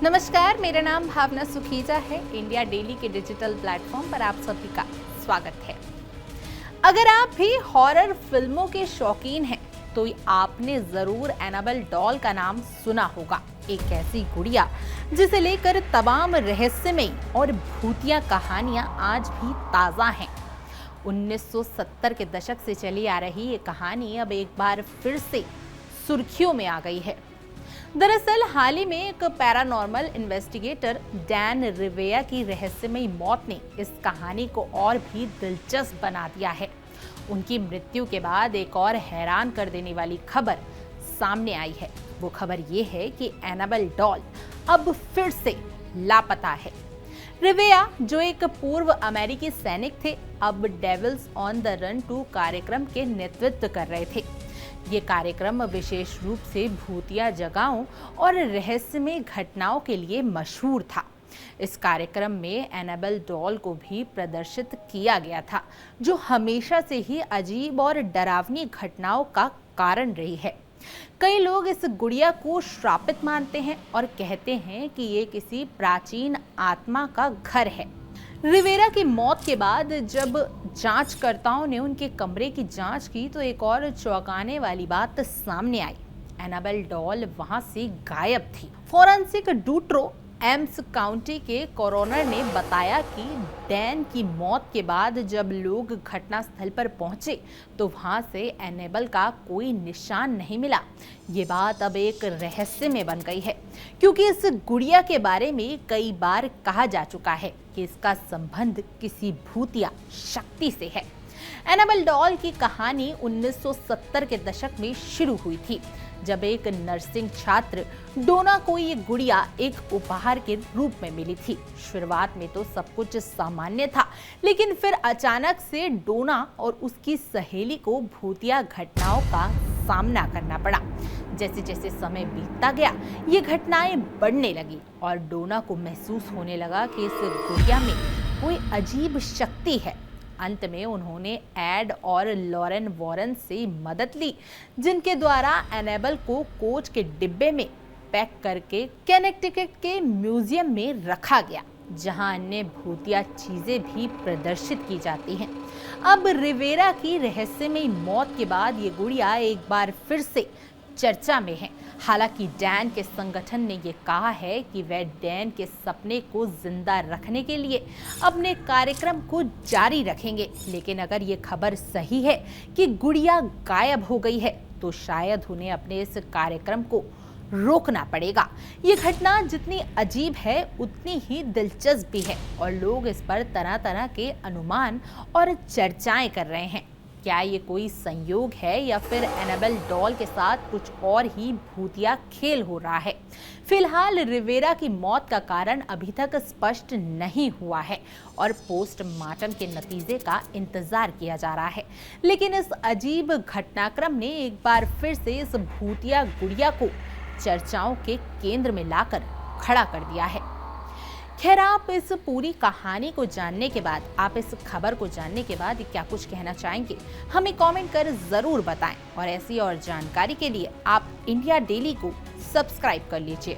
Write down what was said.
नमस्कार, मेरा नाम भावना सुखीजा है। इंडिया डेली के डिजिटल प्लेटफॉर्म पर आप सभी का स्वागत है। अगर आप भी हॉरर फिल्मों के शौकीन हैं तो आपने जरूर एनाबेल डॉल का नाम सुना होगा। एक ऐसी गुड़िया जिसे लेकर तमाम रहस्यमयी और भूतिया कहानियां आज भी ताजा हैं। 1970 के दशक से चली आ रही ये कहानी अब एक बार फिर से सुर्खियों में आ गई है। दरअसल हाल ही में एक पैरानॉर्मल इन्वेस्टिगेटर डैन रिवेया की रहस्यमयी मौत ने इस कहानी को और भी दिलचस्प बना दिया है। उनकी मृत्यु के बाद एक और हैरान कर देने वाली खबर सामने आई है। वो खबर ये है कि एनाबेल डॉल अब फिर से लापता है। रिवेया, जो एक पूर्व अमेरिकी सैनिक थे, अब डेविल्स ऑन द रन 2 कार्यक्रम के नेतृत्व कर रहे थे। ये कार्यक्रम विशेष रूप से भूतिया जगहों और रहस्यमय घटनाओं के लिए मशहूर था। इस कार्यक्रम में एनाबेल डॉल को भी प्रदर्शित किया गया था, जो हमेशा से ही अजीब और डरावनी घटनाओं का कारण रही है। कई लोग इस गुड़िया को श्रापित मानते हैं और कहते हैं कि ये किसी प्राचीन आत्मा का घर है। रिवेरा की मौत के बाद जब जांचकर्ताओं ने उनके कमरे की जांच की तो एक और चौंकाने वाली बात सामने आई। एनाबेल डॉल वहां से गायब थी। फोरेंसिक डूट्रो एम्स काउंटी के कोरोनर ने बताया कि डैन की मौत के बाद जब लोग घटनास्थल पर पहुंचे तो वहां से एनाबेल का कोई निशान नहीं मिला। ये बात अब एक रहस्य में बन गई है, क्योंकि इस गुड़िया के बारे में कई बार कहा जा चुका है कि इसका संबंध किसी भूतिया शक्ति से है। एनाबेल डॉल की कहानी 1970 के दशक में शुरू हुई थी, जब एक नर्सिंग छात्र डोना को ये गुड़िया एक उपहार के रूप में मिली थी। शुरुआत में तो सब कुछ सामान्य था, लेकिन फिर अचानक से डोना और उसकी सहेली को भूतिया घटनाओं का सामना करना पड़ा। जैसे जैसे समय बीतता गया, ये घटनाएं बढ़ने लगी और डोना को महसूस होने लगा कि इस गुड़िया में कोई अजीब शक्ति है। अंत में उन्होंने एड और लॉरेन वॉरेन से मदद ली, जिनके द्वारा एनाबेल को कोच के डिब्बे में पैक करके कनेक्टिकट के म्यूजियम में रखा गया, जहां अन्य भूतिया चीजें भी प्रदर्शित की जाती हैं। अब रिवेरा की रहस्यमयी मौत के बाद ये गुड़िया एक बार फिर से चर्चा में है। हालांकि डैन के संगठन ने ये कहा है कि वह डैन के सपने को जिंदा रखने के लिए अपने कार्यक्रम को जारी रखेंगे, लेकिन अगर ये खबर सही है कि गुड़िया गायब हो गई है तो शायद उन्हें अपने इस कार्यक्रम को रोकना पड़ेगा। ये घटना जितनी अजीब है उतनी ही दिलचस्प भी है और लोग इस पर तरह तरह के अनुमान और चर्चाएं कर रहे हैं। क्या ये कोई संयोग है या फिर एनाबेल डॉल के साथ कुछ और ही भूतिया खेल हो रहा है? फिलहाल रिवेरा की मौत का कारण अभी तक स्पष्ट नहीं हुआ है और पोस्टमार्टम के नतीजे का इंतजार किया जा रहा है। लेकिन इस अजीब घटनाक्रम ने एक बार फिर से इस भूतिया गुड़िया को चर्चाओं के केंद्र में लाकर खड़ा कर दिया है। खैर, आप इस पूरी कहानी को जानने के बाद, आप इस खबर को जानने के बाद क्या कुछ कहना चाहेंगे, हमें कमेंट कर जरूर बताएं और ऐसी और जानकारी के लिए आप इंडिया डेली को सब्सक्राइब कर लीजिए।